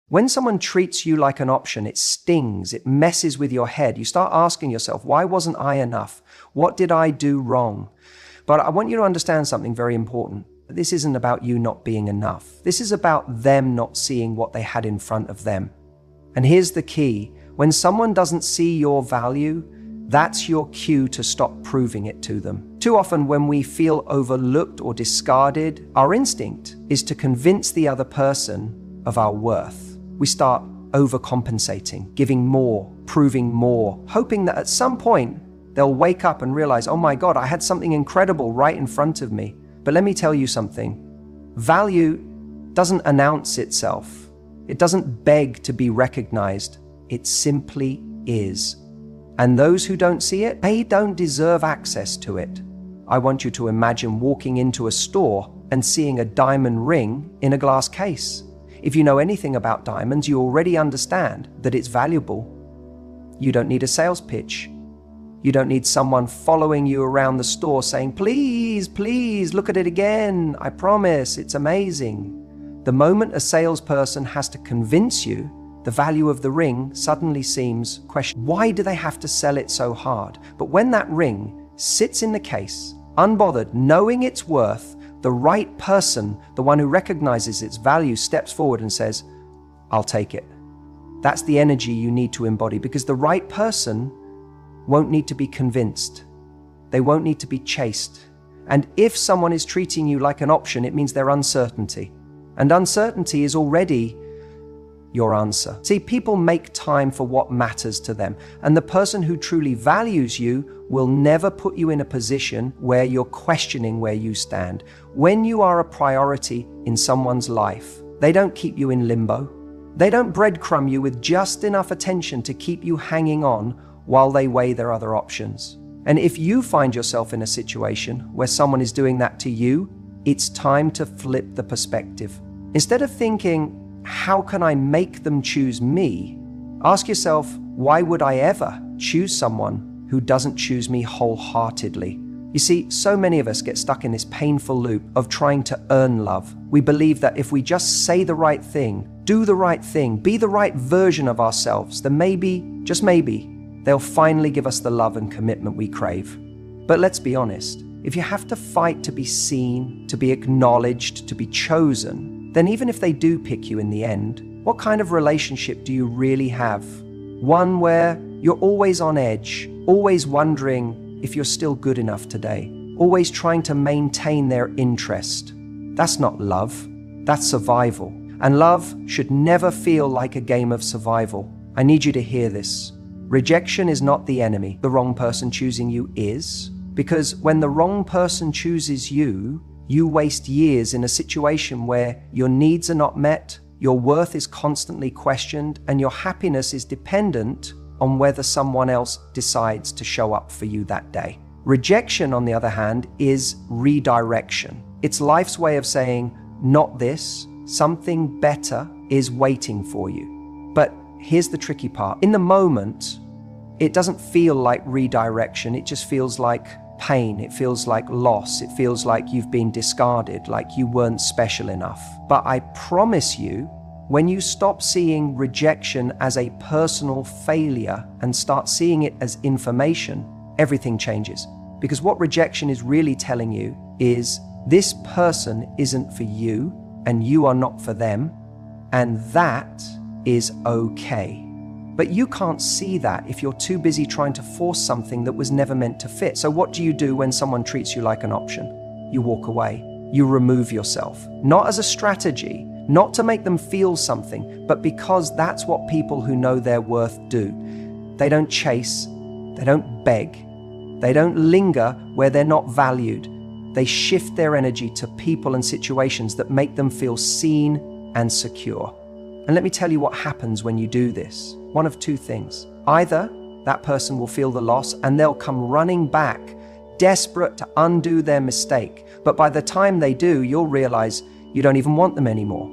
When someone treats you like an option, it stings, it messes with your head. You start asking yourself, why wasn't I enough? What did I do wrong? But I want you to understand something very important. This isn't about you not being enough. This is about them not seeing what they had in front of them. And here's the key. When someone doesn't see your value, that's your cue to stop proving it to them. Too often when we feel overlooked or discarded, our instinct is to convince the other person of our worth. We start overcompensating, giving more, proving more, hoping that at some point they'll wake up and realize, oh my God, I had something incredible right in front of me. But let me tell you something. Value doesn't announce itself. It doesn't beg to be recognized. It simply is. And those who don't see it, they don't deserve access to it. I want you to imagine walking into a store and seeing a diamond ring in a glass case. If you know anything about diamonds, you already understand that it's valuable. You don't need a sales pitch. You don't need someone following you around the store saying, please, please, look at it again. I promise, it's amazing. The moment a salesperson has to convince you the value of the ring suddenly seems questionable. Why do they have to sell it so hard? But when that ring sits in the case, unbothered, knowing its worth, the right person, the one who recognizes its value, steps forward and says, I'll take it. That's the energy you need to embody, because the right person won't need to be convinced. They won't need to be chased. And if someone is treating you like an option, it means they're uncertainty. And uncertainty is already your answer. See, people make time for what matters to them. And the person who truly values you will never put you in a position where you're questioning where you stand. When you are a priority in someone's life, they don't keep you in limbo. They don't breadcrumb you with just enough attention to keep you hanging on while they weigh their other options. And if you find yourself in a situation where someone is doing that to you, it's time to flip the perspective. Instead of thinking, how can I make them choose me? Ask yourself, why would I ever choose someone who doesn't choose me wholeheartedly? You see, so many of us get stuck in this painful loop of trying to earn love. We believe that if we just say the right thing, do the right thing, be the right version of ourselves, then maybe, just maybe, they'll finally give us the love and commitment we crave. But let's be honest, if you have to fight to be seen, to be acknowledged, to be chosen, then even if they do pick you in the end, what kind of relationship do you really have? One where you're always on edge, always wondering if you're still good enough today, always trying to maintain their interest. That's not love, that's survival. And love should never feel like a game of survival. I need you to hear this. Rejection is not the enemy. The wrong person choosing you is. Because when the wrong person chooses you, you waste years in a situation where your needs are not met, your worth is constantly questioned, and your happiness is dependent on whether someone else decides to show up for you that day. Rejection, on the other hand, is redirection. It's life's way of saying, not this, something better is waiting for you. But here's the tricky part. In the moment, it doesn't feel like redirection. It just feels like pain. It feels like loss. It feels like you've been discarded, like you weren't special enough. But I promise you, when you stop seeing rejection as a personal failure and start seeing it as information, everything changes. Because what rejection is really telling you is this person isn't for you and you are not for them, and that is okay. But you can't see that if you're too busy trying to force something that was never meant to fit. So what do you do when someone treats you like an option? You walk away. You remove yourself. Not as a strategy, not to make them feel something, but because that's what people who know their worth do. They don't chase. They don't beg. They don't linger where they're not valued. They shift their energy to people and situations that make them feel seen and secure. And let me tell you what happens when you do this. One of two things. Either that person will feel the loss and they'll come running back, desperate to undo their mistake. But by the time they do, you'll realize you don't even want them anymore.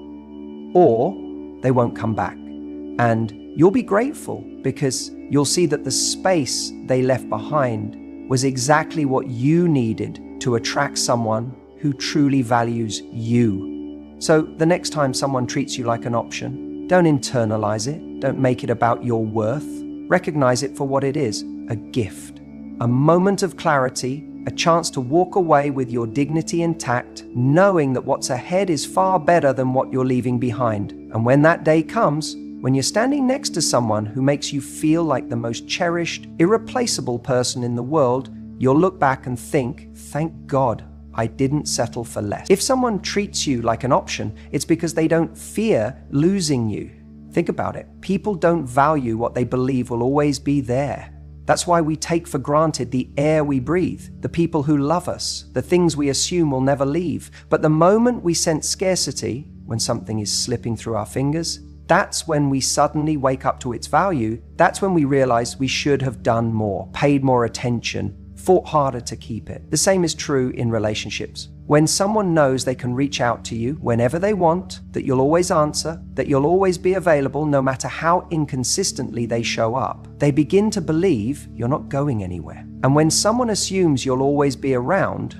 Or they won't come back. And you'll be grateful because you'll see that the space they left behind was exactly what you needed to attract someone who truly values you. So the next time someone treats you like an option, Don't internalize it. Don't make it about your worth. Recognize it for what it is, a gift. A moment of clarity, a chance to walk away with your dignity intact, knowing that what's ahead is far better than what you're leaving behind. And when that day comes, when you're standing next to someone who makes you feel like the most cherished, irreplaceable person in the world, you'll look back and think, thank God I didn't settle for less. If someone treats you like an option, it's because they don't fear losing you. Think about it. People don't value what they believe will always be there. That's why we take for granted the air we breathe, the people who love us, the things we assume will never leave. But the moment we sense scarcity, when something is slipping through our fingers, that's when we suddenly wake up to its value. That's when we realize we should have done more, paid more attention, fought harder to keep it. The same is true in relationships. When someone knows they can reach out to you whenever they want, that you'll always answer, that you'll always be available no matter how inconsistently they show up, they begin to believe you're not going anywhere. And when someone assumes you'll always be around,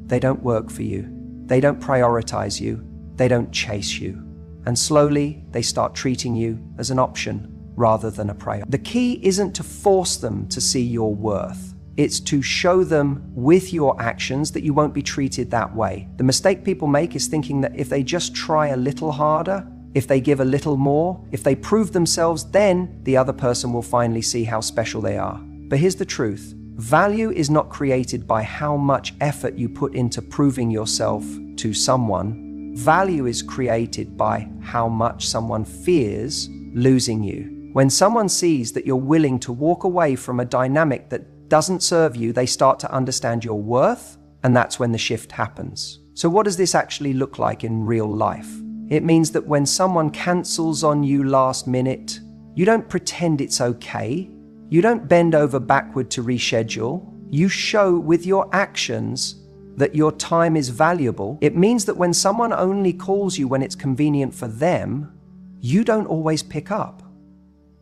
they don't work for you. They don't prioritize you. They don't chase you. And slowly, they start treating you as an option rather than a priority. The key isn't to force them to see your worth. It's to show them with your actions that you won't be treated that way. The mistake people make is thinking that if they just try a little harder, if they give a little more, if they prove themselves, then the other person will finally see how special they are. But here's the truth. Value is not created by how much effort you put into proving yourself to someone. Value is created by how much someone fears losing you. When someone sees that you're willing to walk away from a dynamic that doesn't serve you, they start to understand your worth, and that's when the shift happens. So what does this actually look like in real life? It means that when someone cancels on you last minute, you don't pretend it's okay. You don't bend over backward to reschedule. You show with your actions that your time is valuable. It means that when someone only calls you when it's convenient for them, you don't always pick up.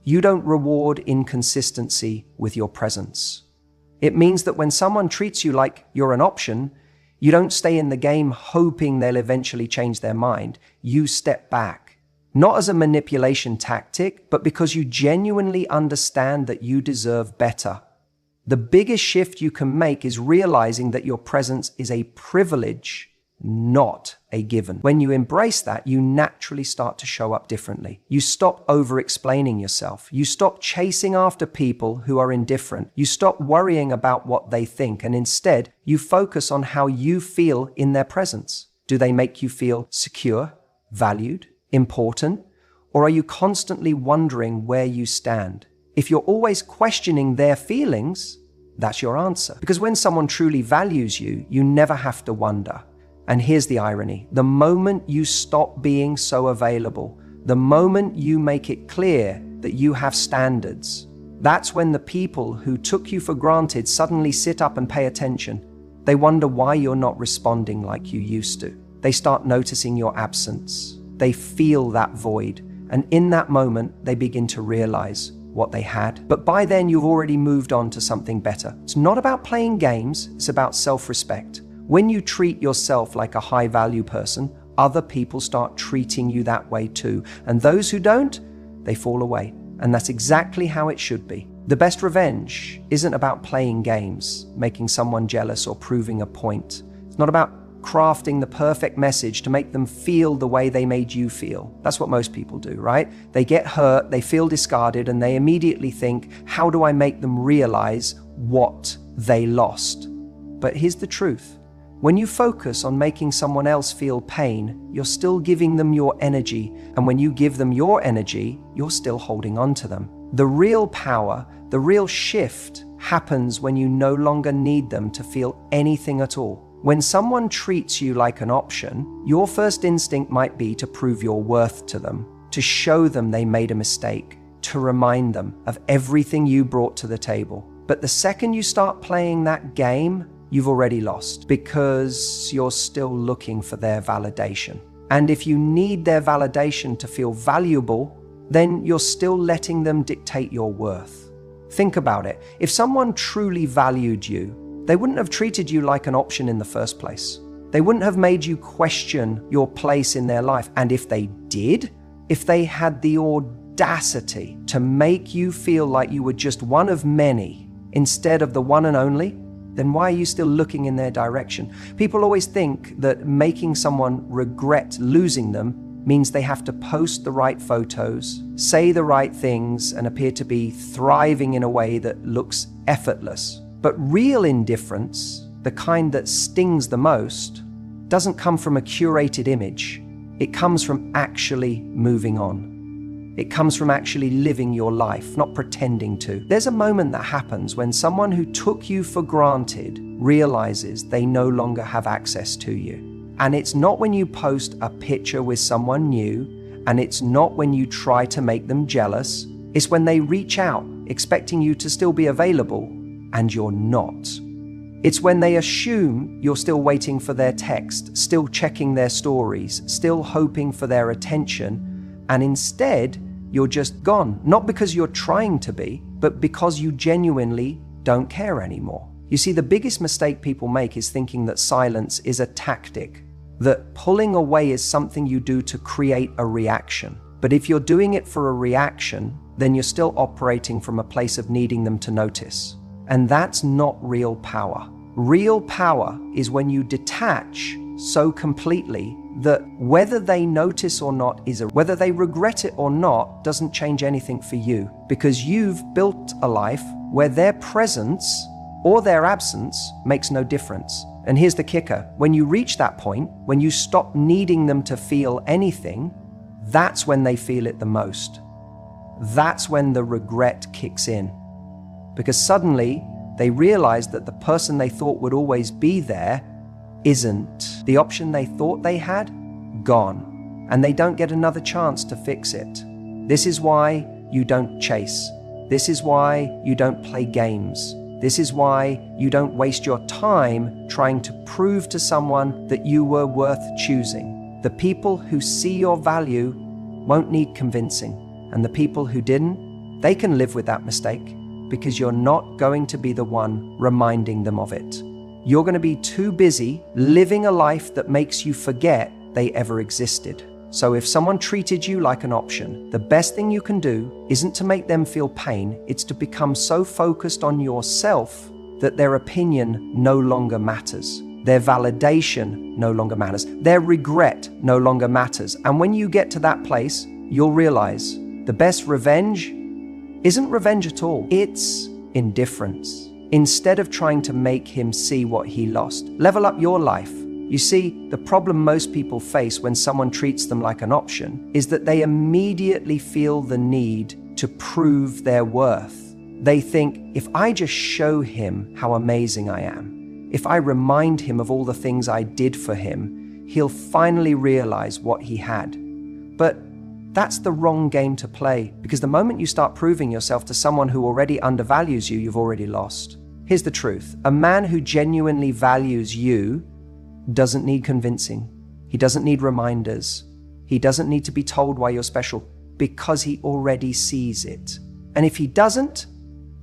You don't reward inconsistency with your presence. It means that when someone treats you like you're an option, you don't stay in the game hoping they'll eventually change their mind. You step back, not as a manipulation tactic, but because you genuinely understand that you deserve better. The biggest shift you can make is realizing that your presence is a privilege, not a given. When you embrace that, you naturally start to show up differently. You stop over-explaining yourself. You stop chasing after people who are indifferent. You stop worrying about what they think, and instead, you focus on how you feel in their presence. Do they make you feel secure, valued, important, or are you constantly wondering where you stand? If you're always questioning their feelings, that's your answer. Because when someone truly values you, you never have to wonder. And here's the irony. The moment you stop being so available, the moment you make it clear that you have standards, that's when the people who took you for granted suddenly sit up and pay attention. They wonder why you're not responding like you used to. They start noticing your absence. They feel that void. And in that moment, they begin to realize what they had. But by then, you've already moved on to something better. It's not about playing games. It's about self-respect. When you treat yourself like a high-value person, other people start treating you that way too. And those who don't, they fall away. And that's exactly how it should be. The best revenge isn't about playing games, making someone jealous or proving a point. It's not about crafting the perfect message to make them feel the way they made you feel. That's what most people do, right? They get hurt, they feel discarded, and they immediately think, how do I make them realize what they lost? But here's the truth. When you focus on making someone else feel pain, you're still giving them your energy. And when you give them your energy, you're still holding on to them. The real power, the real shift happens when you no longer need them to feel anything at all. When someone treats you like an option, your first instinct might be to prove your worth to them, to show them they made a mistake, to remind them of everything you brought to the table. But the second you start playing that game, you've already lost because you're still looking for their validation. And if you need their validation to feel valuable, then you're still letting them dictate your worth. Think about it. If someone truly valued you, they wouldn't have treated you like an option in the first place. They wouldn't have made you question your place in their life. And if they did, if they had the audacity to make you feel like you were just one of many instead of the one and only, then why are you still looking in their direction? People always think that making someone regret losing them means they have to post the right photos, say the right things, and appear to be thriving in a way that looks effortless. But real indifference, the kind that stings the most, doesn't come from a curated image. It comes from actually moving on. It comes from actually living your life, not pretending to. There's a moment that happens when someone who took you for granted realizes they no longer have access to you. And it's not when you post a picture with someone new, and it's not when you try to make them jealous. It's when they reach out, expecting you to still be available, and you're not. It's when they assume you're still waiting for their text, still checking their stories, still hoping for their attention, and instead, you're just gone. Not because you're trying to be, but because you genuinely don't care anymore. You see, the biggest mistake people make is thinking that silence is a tactic, that pulling away is something you do to create a reaction. But if you're doing it for a reaction, then you're still operating from a place of needing them to notice. And that's not real power. Real power is when you detach so completely that whether they notice or not whether they regret it or not doesn't change anything for you, because you've built a life where their presence or their absence makes no difference. And here's the kicker. When you reach that point, when you stop needing them to feel anything, that's when they feel it the most. That's when the regret kicks in. Because suddenly they realize that the person they thought would always be there isn't. The option they thought they had, gone. And they don't get another chance to fix it. This is why you don't chase. This is why you don't play games. This is why you don't waste your time trying to prove to someone that you were worth choosing. The people who see your value won't need convincing, and the people who didn't, they can live with that mistake because you're not going to be the one reminding them of it. You're going to be too busy living a life that makes you forget they ever existed. So if someone treated you like an option, the best thing you can do isn't to make them feel pain, it's to become so focused on yourself that their opinion no longer matters. Their validation no longer matters. Their regret no longer matters. And when you get to that place, you'll realize the best revenge isn't revenge at all. It's indifference. Instead of trying to make him see what he lost, level up your life. You see, the problem most people face when someone treats them like an option is that they immediately feel the need to prove their worth. They think, if I just show him how amazing I am, if I remind him of all the things I did for him, he'll finally realize what he had. But that's the wrong game to play, because the moment you start proving yourself to someone who already undervalues you, you've already lost. Here's the truth. A man who genuinely values you doesn't need convincing. He doesn't need reminders. He doesn't need to be told why you're special, because he already sees it. And if he doesn't,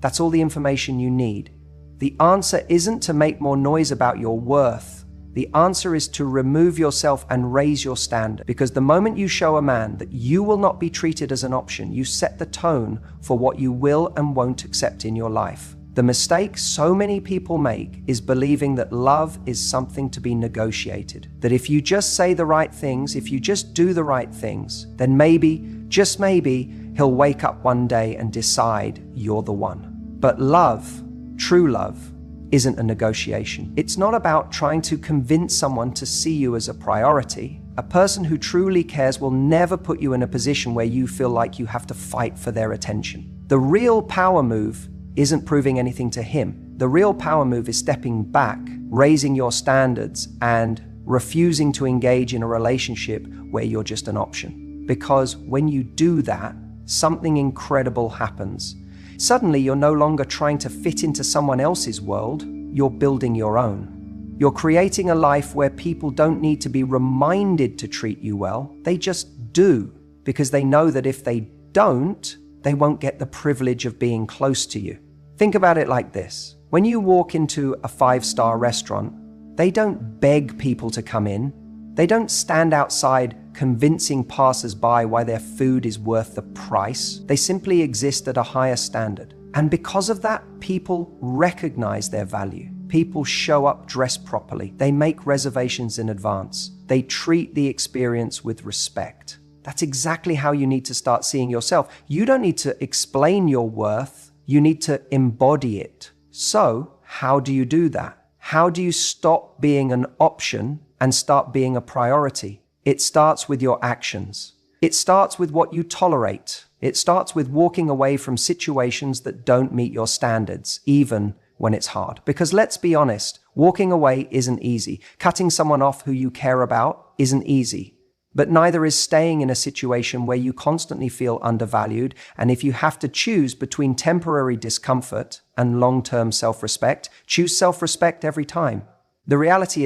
that's all the information you need. The answer isn't to make more noise about your worth. The answer is to remove yourself and raise your standard, because the moment you show a man that you will not be treated as an option, you set the tone for what you will and won't accept in your life. The mistake so many people make is believing that love is something to be negotiated. That if you just say the right things, if you just do the right things, then maybe, just maybe, he'll wake up one day and decide you're the one. But love, true love, isn't a negotiation. It's not about trying to convince someone to see you as a priority. A person who truly cares will never put you in a position where you feel like you have to fight for their attention. The real power move isn't proving anything to him. The real power move is stepping back, raising your standards, and refusing to engage in a relationship where you're just an option. Because when you do that, something incredible happens. Suddenly, you're no longer trying to fit into someone else's world, you're building your own. You're creating a life where people don't need to be reminded to treat you well, they just do, because they know that if they don't, they won't get the privilege of being close to you. Think about it like this. When you walk into a 5-star restaurant, they don't beg people to come in. They don't stand outside convincing passers-by why their food is worth the price. They simply exist at a higher standard. And because of that, people recognize their value. People show up dressed properly. They make reservations in advance. They treat the experience with respect. That's exactly how you need to start seeing yourself. You don't need to explain your worth. You need to embody it. So, how do you do that? How do you stop being an option and start being a priority? It starts with your actions. It starts with what you tolerate. It starts with walking away from situations that don't meet your standards, even when it's hard. Because let's be honest, walking away isn't easy. Cutting someone off who you care about isn't easy. But neither is staying in a situation where you constantly feel undervalued. And if you have to choose between temporary discomfort and long-term self-respect, choose self-respect every time. The reality is,